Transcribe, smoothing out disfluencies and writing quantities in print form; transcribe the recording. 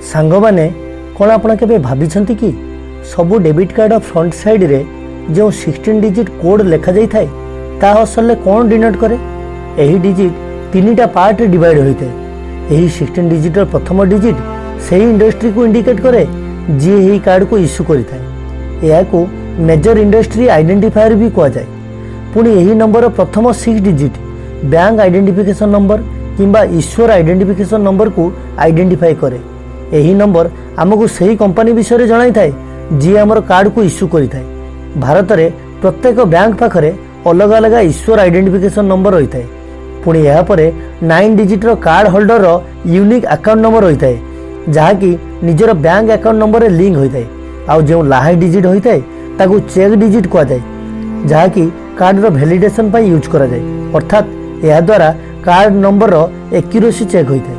सांगमाने कौन आपण केबे भाबिछंती कि सबु डेबिट कार्ड फ्रंट साइड रे जो 16 डिजिट कोड लेखा जाई थाए ता असल कौन डिनोट करे। एही डिजिट तीनटा पार्ट डिवाइड होते। एही 16 डिजिट प्रथम डिजिट सही इंडस्ट्री को इंडिकेट करे जी एही कार्ड को इश्यू करिथाए। या को मेजर इंडस्ट्री आइडेंटिफायर भी कहा जाए। पुणी यही नंबर प्रथम 6 डिजिट बैंक आइडेंटिफिकेशन नंबर किंबा इश्यूर आइडेंटिफिकेशन नंबर को आइडेंटिफाई करे। यही नंबर आमको सही कंपनी विषय जणाई थाए जी आमर कार्ड को इश्यू करिथाए। भारत में प्रत्येक बैंक पाखरे अलग अलग इश्यूर आइडेंटिफिकेशन नंबर रही है। पुणी यहाँ पर 9 digit card holder unique account number रही है जहाँकि निजर बैंक अकाउंट नंबर लिंक होता है। आउ जो लास्ट डिजिट होता है ताकू चेक डिजिट कह जाए जहाँकि कार्ड वैलिडेशन यूज करा जाए। अर्थात यह द्वारा कार्ड नंबर एक्यूरेसी चेक होता है।